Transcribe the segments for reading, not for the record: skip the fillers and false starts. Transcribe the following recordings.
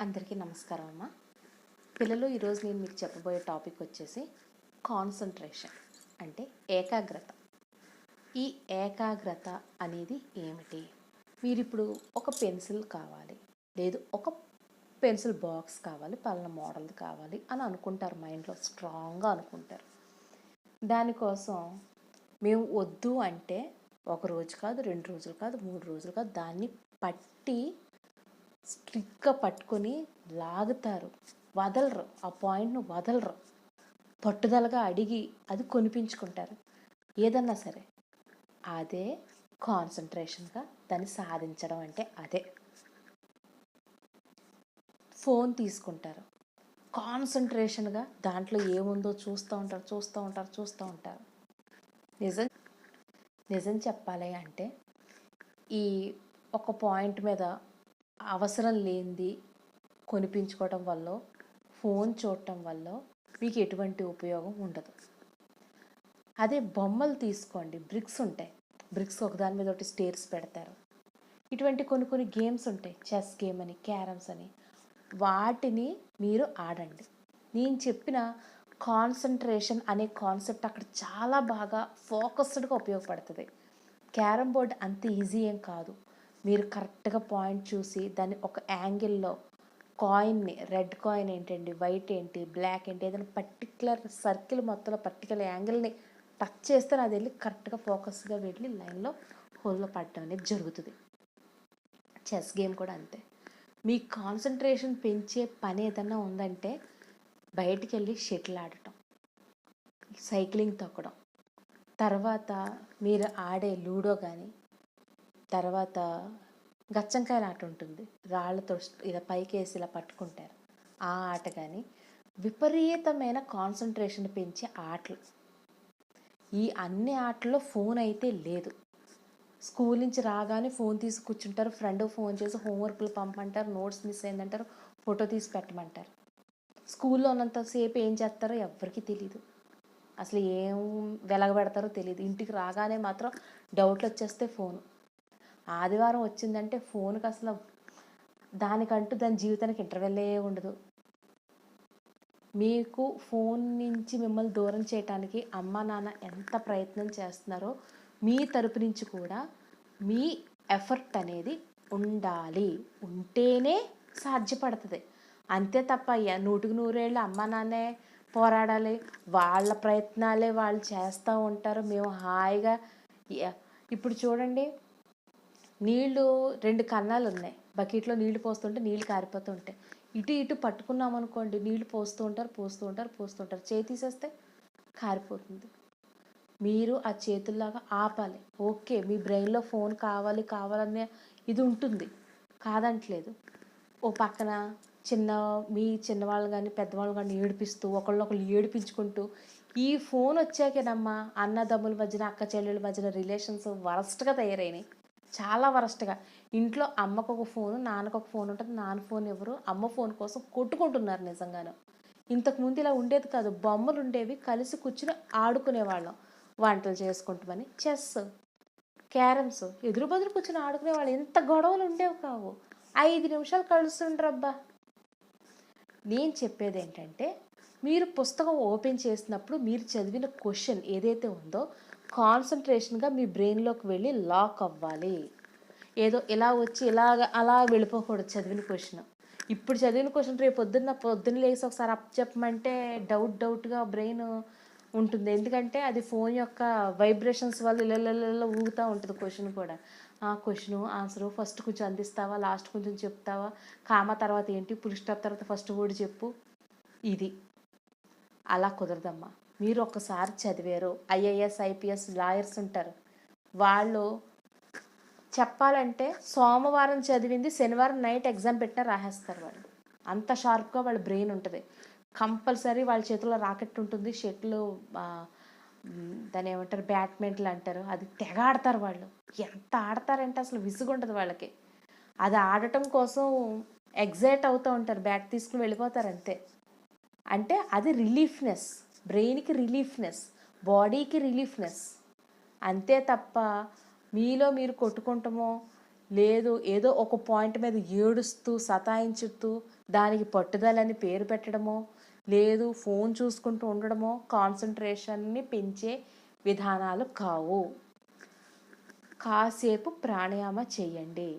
అందరికీ నమస్కారం అమ్మ. పిల్లలు, ఈరోజు నేను మీకు చెప్పబోయే టాపిక్ వచ్చేసి కాన్సన్ట్రేషన్ అంటే ఏకాగ్రత. ఈ ఏకాగ్రత అనేది ఏమిటి? మీరు ఇప్పుడు ఒక పెన్సిల్ కావాలి, లేదు ఒక పెన్సిల్ బాక్స్ కావాలి, పలానా మోడల్ది కావాలి అని అనుకుంటారు, మైండ్లో స్ట్రాంగ్గా అనుకుంటారు. దానికోసం మేము వద్దు అంటే ఒక రోజు కాదు, 2 రోజులు కాదు, 3 రోజులు కాదు, దాన్ని పట్టి స్ట్రిక్గా పట్టుకొని లాగుతారు, వదలరు, ఆ పాయింట్ను వదలరు, పట్టుదలగా అడిగి అది కొనిపించుకుంటారు. ఏదన్నా సరే అదే కాన్సన్ట్రేషన్గా దాన్ని సాధించడం అంటే అదే. ఫోన్ తీసుకుంటారు, కాన్సన్ట్రేషన్గా దాంట్లో ఏముందో చూస్తూ ఉంటారు. నిజం చెప్పాలి అంటే ఈ ఒక పాయింట్ మీద అవసరం లేనిది కొనిపించుకోవటం వల్ల, ఫోన్ చూడటం వల్ల మీకు ఎటువంటి ఉపయోగం ఉండదు. అదే బొమ్మలు తీసుకోండి, బ్రిక్స్ ఉంటాయి, బ్రిక్స్ ఒకదాని మీద ఒకటి స్టేర్స్ పెడతారు. ఇటువంటి కొన్ని గేమ్స్ ఉంటాయి, చెస్ గేమ్ అని, క్యారమ్స్ అని, వాటిని మీరు ఆడండి. నేను చెప్పిన కాన్సన్ట్రేషన్ అనే కాన్సెప్ట్ అక్కడ చాలా బాగా ఫోకస్డ్గా ఉపయోగపడుతుంది. క్యారమ్ బోర్డ్ అంత ఈజీ ఏం కాదు. మీరు కరెక్ట్గా పాయింట్ చూసి దాన్ని ఒక యాంగిల్లో కాయిన్ని, రెడ్ కాయిన్ ఏంటండి, వైట్ ఏంటి, బ్లాక్ ఏంటి, ఏదైనా పర్టికులర్ సర్కిల్ మొత్తంలో పర్టికులర్ యాంగిల్ని టచ్ చేస్తే అది వెళ్ళి కరెక్ట్గా ఫోకస్గా వెళ్ళి లైన్లో హోల్లో పడటం అనేది జరుగుతుంది. చెస్ గేమ్ కూడా అంతే. మీ కాన్సన్ట్రేషన్ పెంచే పని ఏదన్నా ఉందంటే బయటికి వెళ్ళి షటిల్ ఆడటం, సైక్లింగ్ తొక్కడం, తర్వాత మీరు ఆడే లూడో కానీ, తర్వాత గచ్చంకాయల ఆట ఉంటుంది, రాళ్ళతో ఇలా పైకి వేసి ఇలా పట్టుకుంటారు, ఆ ఆట కానీ, విపరీతమైన కాన్సన్ట్రేషన్ పెంచే ఆటలు. ఈ అన్ని ఆటల్లో ఫోన్ అయితే లేదు. స్కూల్ నుంచి రాగానే ఫోన్ తీసి కూర్చుంటారు, ఫ్రెండ్ ఫోన్ చేసి హోంవర్క్లు పంపమంటారు, నోట్స్ మిస్ అయిందంటారు, ఫోటో తీసి పెట్టమంటారు. స్కూల్లో ఉన్నంతసేపు ఏం చేస్తారో ఎవ్వరికీ తెలీదు, అసలు ఏం వెలగబెడతారో తెలియదు. ఇంటికి రాగానే మాత్రం డౌట్లు వచ్చేస్తే ఫోను. ఆదివారం వచ్చిందంటే ఫోన్కి అసలు దానికంటూ దాని జీవితానికి ఇంటర్వెల్లే ఉండదు. మీకు ఫోన్ నుంచి మిమ్మల్ని దూరం చేయడానికి అమ్మ నాన్న ఎంత ప్రయత్నం చేస్తున్నారో మీ తరపు నుంచి కూడా మీ ఎఫర్ట్ అనేది ఉండాలి, ఉంటేనే సాధ్యపడుతుంది. అంతే తప్ప 100కి 100 అమ్మ నాన్నే పోరాడాలి, వాళ్ళ ప్రయత్నాలే వాళ్ళు చేస్తూ ఉంటారు, మేము హాయిగా. ఇప్పుడు చూడండి, నీళ్ళు 2 కన్నాలు ఉన్నాయి, బకెట్లో నీళ్లు పోస్తుంటే నీళ్ళు కారిపోతూ ఉంటాయి. ఇటు పట్టుకున్నాం అనుకోండి, నీళ్లు పోస్తూ ఉంటారు, చేయి తీసేస్తే కారిపోతుంది. మీరు ఆ చేతుల్లాగా ఆపాలి. ఓకే, మీ బ్రెయిన్లో ఫోన్ కావాలనే ఇది ఉంటుంది, కాదంటలేదు. ఓ పక్కన మీ చిన్నవాళ్ళు కానీ పెద్దవాళ్ళు కానీ ఏడిపిస్తూ, ఒకళ్ళు ఏడిపించుకుంటూ, ఈ ఫోన్ వచ్చాకేనమ్మా అన్నదమ్ముల మధ్యన, అక్క చెల్లెల మధ్యన రిలేషన్స్ వరస్ట్గా తయారైనాయి, చాలా వరస్ట్గా. ఇంట్లో అమ్మకు ఒక ఫోను, నాన్నకు ఒక ఫోన్ ఉంటుంది, నాన్న ఫోన్ ఎవరు, అమ్మ ఫోన్ కోసం కొట్టుకుంటున్నారు నిజంగానే. ఇంతకుముందు ఇలా ఉండేది కాదు, బొమ్మలు ఉండేవి, కలిసి కూర్చుని ఆడుకునేవాళ్ళం, వంటలు చేసుకుంటామని. చెస్, క్యారమ్స్ ఎదురు బదురు కూర్చొని ఆడుకునేవాళ్ళు, ఎంత గొడవలు ఉండేవి కావు. 5 నిమిషాలు కలుస్తుండ్రబ్బా. నేను చెప్పేది ఏంటంటే, మీరు పుస్తకం ఓపెన్ చేసినప్పుడు మీరు చదివిన క్వశ్చన్ ఏదైతే ఉందో కాన్సన్ట్రేషన్గా మీ బ్రెయిన్లోకి వెళ్ళి లాక్ అవ్వాలి. ఏదో ఇలా వచ్చి అలా వెళ్ళిపోకూడదు చదివిన క్వశ్చన్. ఇప్పుడు చదివిన క్వశ్చన్ రేపు పొద్దున్న లేసి ఒకసారి అప్ చెప్పమంటే డౌట్గా బ్రెయిన్ ఉంటుంది. ఎందుకంటే అది ఫోన్ యొక్క వైబ్రేషన్స్ వల్ల ఇలా ఊగుతూ ఉంటుంది క్వశ్చన్ కూడా. ఆ క్వశ్చను ఆన్సరు ఫస్ట్ కొంచెం అందిస్తావా, లాస్ట్ కొంచెం చెప్తావా, కామా తర్వాత ఏంటి, ఫుల్ స్టాప్ తర్వాత ఫస్ట్ వర్డ్ చెప్పు, ఇది అలా కుదరదమ్మా. మీరు ఒక్కసారి చదివారు, ఐఏఎస్ ఐపీఎస్ లాయర్స్ ఉంటారు, వాళ్ళు చెప్పాలంటే సోమవారం చదివింది శనివారం నైట్ ఎగ్జామ్ పెట్టినా రాసేస్తారు. వాళ్ళు అంత షార్ప్గా వాళ్ళ బ్రెయిన్ ఉంటుంది. కంపల్సరీ వాళ్ళ చేతిలో రాకెట్ ఉంటుంది, షటిల్, దాన్ని ఏమంటారు, బ్యాడ్మింటన్ అంటారు, అది తెగ ఆడతారు వాళ్ళు. ఎంత ఆడతారంటే అసలు విసుగుంటుంది వాళ్ళకి. అది ఆడటం కోసం ఎగ్జైట్ అవుతూ ఉంటారు, బ్యాట్ తీసుకుని వెళ్ళిపోతారు అంతే. అంటే అది రిలీఫ్నెస్, బ్రెయిన్కి రిలీఫ్నెస్, బాడీకి రిలీఫ్నెస్, అంతే తప్ప మీలో మీరు కొట్టుకుంటామో లేదు ఏదో ఒక పాయింట్ మీద ఏడుస్తూ సతాయించుతూ దానికి పట్టుదలని పేరు పెట్టడమో, లేదు ఫోన్ చూసుకుంటూ ఉండడమో కాన్సన్ట్రేషన్ని పెంచే విధానాలు కావు. కాసేపు ప్రాణాయామ చేయండి,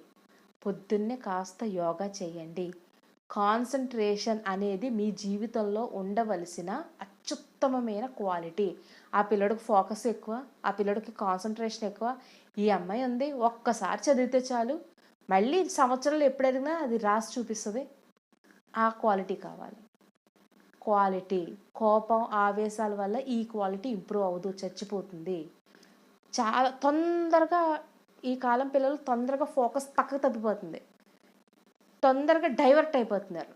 పొద్దున్నే కాస్త యోగా చేయండి. కాన్సన్ట్రేషన్ అనేది మీ జీవితంలో ఉండవలసిన అత్యుత్తమమైన క్వాలిటీ. ఆ పిల్లడికి ఫోకస్ ఎక్కువ, ఆ పిల్లడికి కాన్సన్ట్రేషన్ ఎక్కువ. ఈ అమ్మాయి ఉంది, ఒక్కసారి చదివితే చాలు, మళ్ళీ సంవత్సరాలు ఎప్పుడు అడిగినా అది రాసి చూపిస్తుంది. ఆ క్వాలిటీ కావాలి. క్వాలిటీ, కోపం ఆవేశాల వల్ల ఈ క్వాలిటీ ఇంప్రూవ్ అవ్వదు, చచ్చిపోతుంది. చాలా తొందరగా ఈ కాలం పిల్లలు తొందరగా ఫోకస్ పక్కకు తప్పిపోతుంది, తొందరగా డైవర్ట్ అయిపోతున్నారు.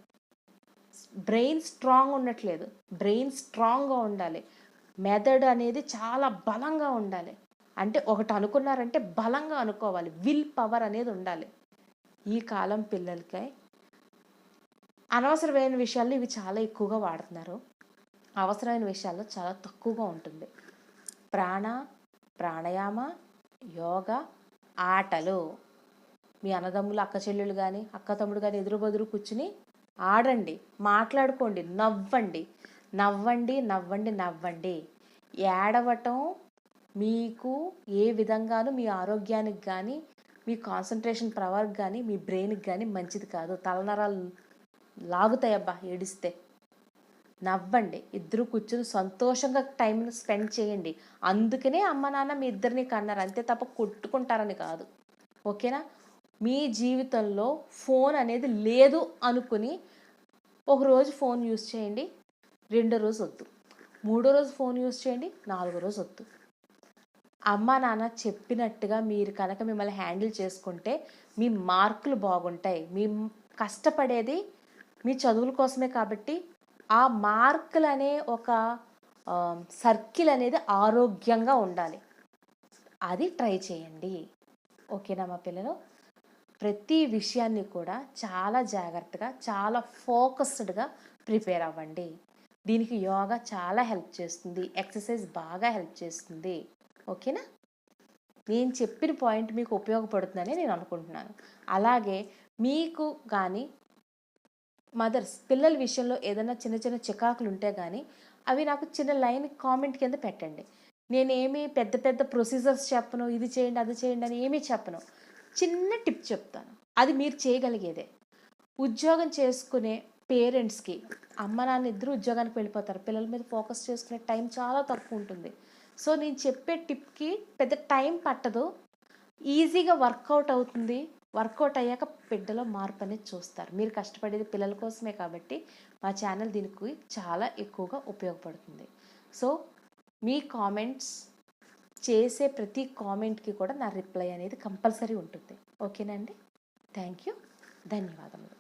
బ్రెయిన్ స్ట్రాంగ్ ఉండట్లేదు. బ్రెయిన్ స్ట్రాంగ్గా ఉండాలి. మెథడ్ అనేది చాలా బలంగా ఉండాలి. అంటే ఒకటి అనుకున్నారంటే బలంగా అనుకోవాలి. విల్ పవర్ అనేది ఉండాలి. ఈ కాలం పిల్లలకి అనవసరమైన విషయాల్లో ఇవి చాలా ఎక్కువగా వాడుతున్నారు. అవసరమైన విషయాల్లో చాలా తక్కువగా ఉంటుంది. ప్రాణాయామ, యోగా, ఆటలు. మీ అన్నదమ్ములు అక్క చెల్లెలు కానీ అక్క తమ్ముడు కానీ ఎదురు బదురు కూర్చుని ఆడండి, మాట్లాడుకోండి, నవ్వండి. నవ్వండి నవ్వండి నవ్వండి. ఏడవటం మీకు ఏ విధంగానూ మీ ఆరోగ్యానికి కానీ మీ కాన్సన్ట్రేషన్ పవర్కి కానీ మీ బ్రెయిన్కి కానీ మంచిది కాదు. తలనరాలు లాగుతాయబ్బా ఏడిస్తే. నవ్వండి, ఇద్దరు కూర్చుని సంతోషంగా టైంని స్పెండ్ చేయండి. అందుకనే అమ్మ నాన్న మీ ఇద్దరిని కన్నారు, అంతే తప్ప కొట్టుకుంటారని కాదు. ఓకేనా? మీ జీవితంలో ఫోన్ అనేది లేదు అనుకుని ఒకరోజు ఫోన్ యూజ్ చేయండి, రెండో రోజు వద్దు. మూడో రోజు ఫోన్ యూజ్ చేయండి, నాలుగో రోజు వద్దు. అమ్మ నాన్న చెప్పినట్టుగా మీరు కనుక మిమ్మల్ని హ్యాండిల్ చేసుకుంటే మీ మార్కులు బాగుంటాయి. మీ కష్టపడేది మీ చదువుల కోసమే కాబట్టి ఆ మార్కులు అనే ఒక సర్కిల్ అనేది ఆరోగ్యంగా ఉండాలి. అది ట్రై చేయండి. ఓకేనా మా పిల్లలు? ప్రతి విషయాన్ని కూడా చాలా జాగ్రత్తగా, చాలా ఫోకస్డ్గా ప్రిపేర్ అవ్వండి. దీనికి యోగా చాలా హెల్ప్ చేస్తుంది, ఎక్సర్సైజ్ బాగా హెల్ప్ చేస్తుంది. ఓకేనా? నేను చెప్పిన పాయింట్ మీకు ఉపయోగపడుతుందని నేను అనుకుంటున్నాను. అలాగే మీకు కానీ మదర్స్ పిల్లల విషయంలో ఏదైనా చిన్న చిన్న చికాకులు ఉంటే కానీ అవి నాకు చిన్న లైన్ కామెంట్ కింద పెట్టండి. నేనేమి పెద్ద పెద్ద ప్రొసీజర్స్ చెప్పను, ఇది చేయండి అది చేయండి అని ఏమీ చెప్పను. చిన్న టిప్ చెప్తాను, అది మీరు చేయగలిగేదే. ఉద్యోగం చేసుకునే పేరెంట్స్కి, అమ్మ నాన్న ఇద్దరు ఉద్యోగానికి వెళ్ళిపోతారు, పిల్లల మీద ఫోకస్ చేసుకునే టైం చాలా తక్కువ ఉంటుంది. సో నేను చెప్పే టిప్కి పెద్ద టైం పట్టదు, ఈజీగా వర్కౌట్ అవుతుంది. వర్కౌట్ అయ్యాక బిడ్డలో మార్పు అనేది చూస్తారు. మీరు కష్టపడేది పిల్లల కోసమే కాబట్టి మా ఛానల్ దీనికి చాలా ఎక్కువగా ఉపయోగపడుతుంది. సో మీ కామెంట్స్ చేసే ప్రతి కామెంట్కి కూడా నా రిప్లై అనేది కంపల్సరీ ఉంటుంది. ఓకేనండి? థ్యాంక్ యూ, ధన్యవాదములు.